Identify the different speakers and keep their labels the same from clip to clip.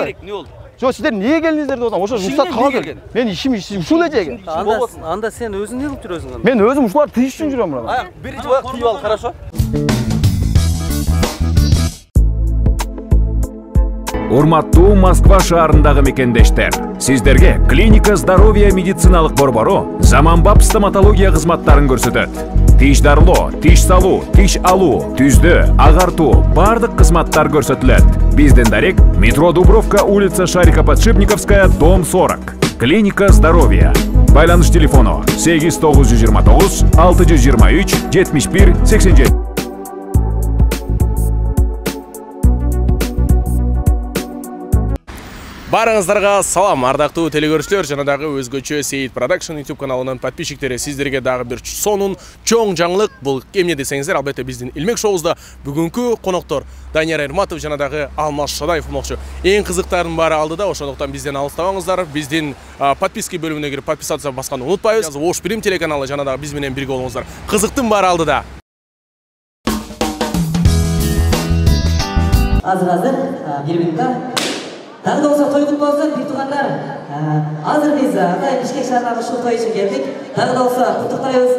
Speaker 1: керек, не ол?
Speaker 2: Жоқ, сіздер неге келдіңіздер деп отырмын. Ошо рұқсат қалды. Мен ишим ушул эже.
Speaker 1: Анда сен өзің не қылып жүресің?
Speaker 2: Мен өзім ушуларды тыйыш үчүн жүрөм мына.
Speaker 1: Аяқ биринчи ояк тыйып ал, хорошо?
Speaker 3: Урматтуу Москва шаарындагы мекендештер, сиздерге Клиника здоровья медициналык борбору заманбап стоматология кызматтарын көрсөтөт. Тиш дарылоо, тиш салуу, тиш алуу, түздө, агартуу бардык кызматтар көрсөтүлөт. Бизден дарек метро Дубровка, улица Шарикоподшипниковская, дом 40. Клиника здоровья. Байланыш телефону 8929 623 71 87.
Speaker 4: Барыңыздарга салам, ардактуу телекөрүүчүлөр, жана дагы өзгөчө Сейит Production YouTube каналынын подписчиктери, сиздерге дагы бир сонун чоң жаңылык. Бул эмне десеңиздер, албетте биздин Илмек шоусунда бүгүнкү коноктор Данияр Эрматов жана дагы Алмаз Шадаев болмокчу. Эң кызыктарын баары алдыда, ошондуктан бизден алыстабаңыздар. Биздин подписка бөлүмүнө кирип подписаться басканды унутпайбыз. Ош Билим телеканалы жана дагы биз менен бирге болуңуздар. Кызыктын баары алдыда.
Speaker 5: Азыр бир минутта Тағы да болса той құт болсын, бир туғандар. Азыр біз Атайын Бишкек шаарына ушул той үчүн келдик. Тағы да болса куттуктайбыз.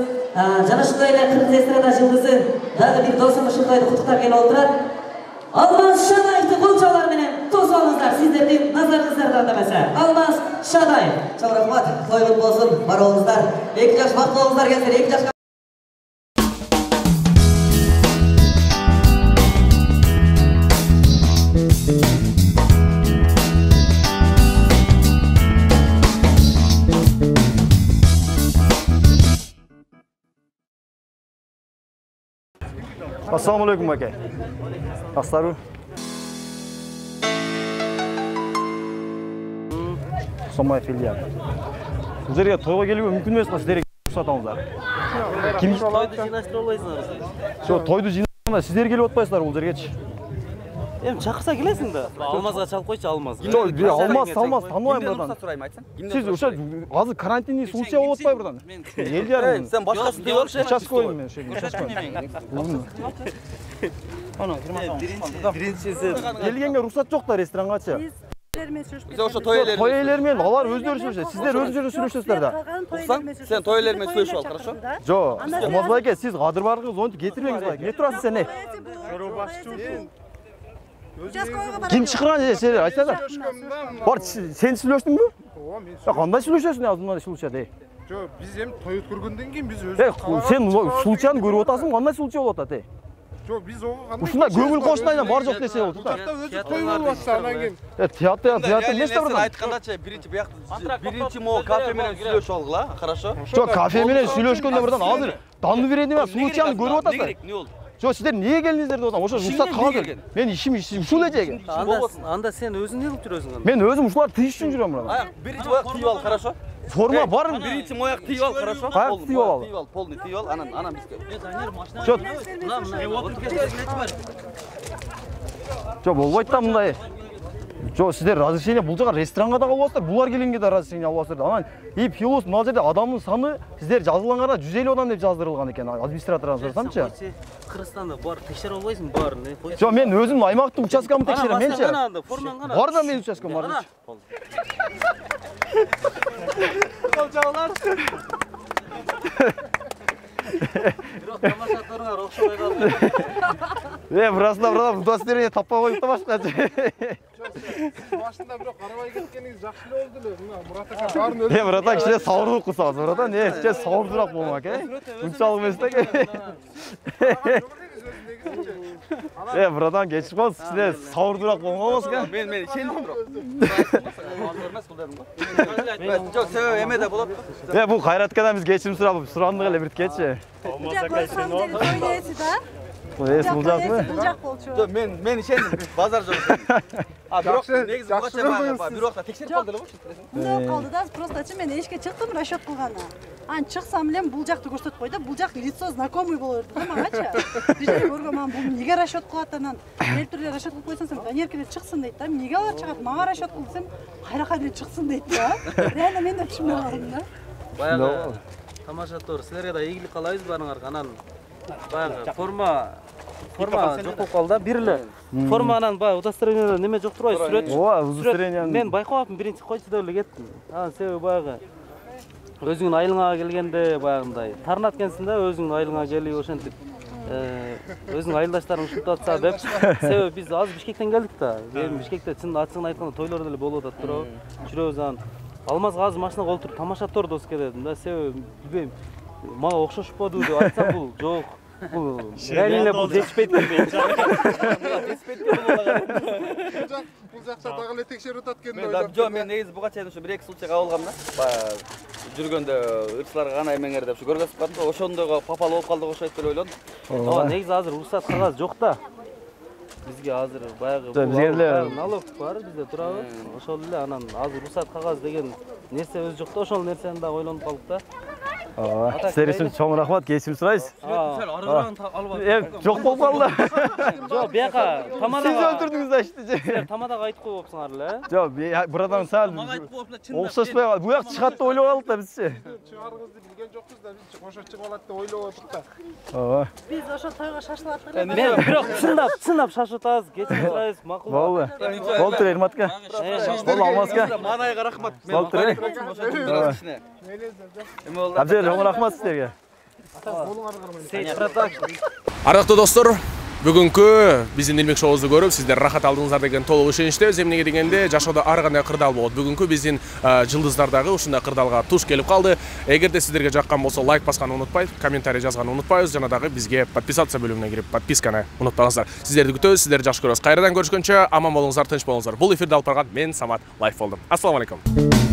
Speaker 5: Жана ушундай эле кыргыз эстрада жылдызы дагы бир досум ушул тойду куттуктап келип отурат. Алмаз Шадаевди кол чабуулар менен тосуп алыңыздар. Сиздердин назарыңыздарда эмесе. Алмаз Шадаев. Чоң рахмат. Той құт болсын, бар болуңуздар. 2 жаш бактылуу болуңуздар келсеңер, 2 жашка
Speaker 2: Assalamu alaikum aka. Aqsaru. Somay filial. Сиздерге тойго келүүгө мүмкүн эмес го, сиздерге уруксат алыңыздар. Ким
Speaker 1: Тойду жыйнаштырып албайсыңар.
Speaker 2: Жок, тойду жыйнаганда сиздер келип отпайсыздар бул жергечи.
Speaker 1: Эми чакырса келесиң да. Алмазга чалып койчу, Алмаз.
Speaker 2: Жок, Алмаз, тааныбайм buradan. Сиз ошо азыр карантинный случай болуп атпайбы buradan? Эл жарым.
Speaker 1: Сен башкасын деп алшы.
Speaker 2: Участковый мен ошо, участковый.
Speaker 1: Биринчиси
Speaker 2: Келгенге уруксат жок да ресторангачы.
Speaker 1: Биз ошо той
Speaker 2: элер менен алар өздөрү сүйлөшөт. Сиздер өзүңөр сүйлөшөсүздөр да.
Speaker 1: Уксаң, сен той элер менен сүйлөшүп ал, хорошо?
Speaker 2: Жок, Алмазбай аке, сиз кадыр бардыгыңыз онтип кетирбеңиз бай. Не турасыз сен? Ким чакырган сени айтса да. Бар, сен сүйлөштүңбү? Кандай сүйлөшөсүң азырман случайда?
Speaker 6: Жок, биз эми той өткөргөндөн кийин биз өзүбүз.
Speaker 2: Сен случайны көрүп атасың, кандай случай болуп атат?
Speaker 6: Жок, биз ого кандай?
Speaker 2: Ушундай көңүл кошунайдан бар жок десе болду да.
Speaker 6: Өзү той болуп атса анан кийин.
Speaker 2: Театр эмес да
Speaker 1: Сен айткандачы биринчи могу кафе менен сүйлөшүп алгыла, хорошо?
Speaker 2: Жок, кафе менен сүйлөшкөндө buradan азыр данды берени эмес, случайны көрүп атасың.
Speaker 1: Не ол?
Speaker 2: Жок, сиздер неге келдиңиздер деп атам. Ошо рұқсат қалды. Мен ишим ушул эже.
Speaker 1: Анда сен өзүң не кылып жүрөсүң?
Speaker 2: Мен өзүм ушуларды тыйыш үчүн жүрөм buradan.
Speaker 1: Аяк биринчи ояк тыйып ал, хорошо?
Speaker 2: Форма бар.
Speaker 1: Биринчи ояк тыйып ал, хорошо?
Speaker 2: Аяк тыйып ал.
Speaker 1: Тыйып ал, полный тыйып ал, анан бизге.
Speaker 2: Жок. Жок, болбойт да мындай. Жок, сиздер разрешение бул жака ресторанга да калып атасыздар. Булар келгенге да разрешение алып атасыздар. Анан плюс мына жерде адамдын саны сиздер жазылганга 150 адам деп жаздырылган экен. Администратордан сурасамчы.
Speaker 1: Кыргызстанда бар текшере албайсың, баарын.
Speaker 2: Жок, мен өзүм аймактын участкамды текшерем, менчи.
Speaker 1: Формаң кана?
Speaker 2: Бар да мен участкам бар.
Speaker 1: Кол чабуулар. Бирок тамашачыларга окшобой калды.
Speaker 2: Брат, удостоверение таппай коюп да башкачы.
Speaker 6: Башында бирок карабай кеткениңиз жакшы эле болду эле. Мына Мурат ака баарын өлүп.
Speaker 2: Мурат ака кичине сабырдуу кылсаңыз, Мурат ака, кичине сабырдуураак болмак, Унчалык эмес да. Мурат ака кечирип коюңуз, кичине сабырдуураак болмок эмес.
Speaker 1: Мен ишендим бирок. Эмес бул дедим го. Жок, себеби эмеде болот.
Speaker 2: Бул Кайраткадан биз кечирим сурандык эле бирткечи.
Speaker 1: Жок, мен ишендим. Базар жок. Бирок негизи буга бирок да текшерип калды эле болчу.
Speaker 7: Мындай калды да, просто мен эшикке чыктым расчет кылганы. Анан чыксам эле бул жакты көрсөтүп койду. Бул жак лицо знакомый боло берди да магачы. Бизге көргөн мага бул эмнеге расчет кылат анан келип туруп расчет кылып койсоң сен Даниярке чыксын дейт да. Эмнеге алар чыгат? Мага расчет кыл десем, кайрака деле чыксын дейт да. Реально мен да түшүнбөй калдым да.
Speaker 1: Баягы тамаша тор, силерге да ийгилик каалайбыз барыңарга. Анан баягы
Speaker 8: форма жок болуп калды да. Бир эле форманан баягы удостоверениеде неме жок турбайбы, сүрөт.
Speaker 2: Ооба, удостоверение.
Speaker 8: Мен байкабапмын, биринчи койчу деп эле кеттим. Анан себеби баягы өзүңдүн айылыңа келгенде баягындай тарнат экенсиң да, өзүңдүн айылыңа келип ошентип өзүңдүн айылдаштарың ушинтип атса деп. Себеби биз азыр Бишкектен келдик да. Эми Бишкекте чын ачыгын айтканда тойлор деле болуп атат туурабы? Жүрөбүз анан Алмазга азыр машинага олтуруп тамаша тордос келдим да. Себеби билбейм, мага окшошподу деп айтсам бул жок. Бул реально бул жетишпейт экен.
Speaker 1: Жетишпейт экен.
Speaker 6: Бул жакта дагы эле текшерип атат экен деп
Speaker 1: ойлоп. Жок, мен негизи буга чейин ушу бир эки случай кабылгам да. Баягы жүргөндө ырчыларга гана эмеңер деп ушу көргөзүп бардым. Ошондойго попал болуп калдык окшойт деп ойлодум.
Speaker 8: Ооба, негизи азыр уруксат кагаз жок да. Бизге азыр баягы налог бар бизде турабы? Ошол эле анан азыр уруксат кагаз деген нерсе өзү жок да, ошол нерсени да ойлонуп калдык да.
Speaker 2: Ооба. Силер үчүн чоң рахмат, кечирим сурайбыз.
Speaker 1: Сәл арыгыраагын алып
Speaker 2: Жок болуп калды.
Speaker 8: Жок, бияка Тамадага.
Speaker 2: Сиз өлтүрдүңүз да ишти.
Speaker 8: Силер Тамадага айтып койбопсуңар эле.
Speaker 2: Жок, бурадан сал окшошпой калды. Буяк чыгат деп ойлоп алдык да бизчи.
Speaker 6: Чыгарыңызды билген жокпуз да, биз ошо чыгып алат деп ойлоп атык да.
Speaker 2: Ооба.
Speaker 7: Биз ошо тойго шашылып аттык эле.
Speaker 8: Мен бирок чындап шашып атабыз, кечирип сурайбыз, макул.
Speaker 2: Болду. Болду, Эрматка. Болду, Алмазга.
Speaker 1: Манайга рахмат.
Speaker 2: Болду.
Speaker 1: Эме болду.
Speaker 2: Абзел, чоң рахмат силерге.
Speaker 4: Ардактуу достор, бүгүнкү биздин Илмек шоубузду көрүп, сиздер рахат алдыңыздар деген толук ишеничтебиз. Эмнеге дегенде жашоодо ар кандай кырдаал болот. Бүгүнкү биздин жылдыздар дагы ушундай кырдаалга туш келип калды. Эгерде сиздерге жаккан болсо, лайк басканды унутпайбыз, комментарий жазганды унутпайбыз, жана дагы бизге подписаться бөлүмүнө кирип подписканы унутпаңыздар. Сиздерди күтөбүз, сиздерди жакшы көрөбүз. Кайрадан көрүшкөнчө аман болуңуздар, тынч болуңуздар. Бул эфирди алып барган мен Самат Лайф болдум. Ассаламу алейкум.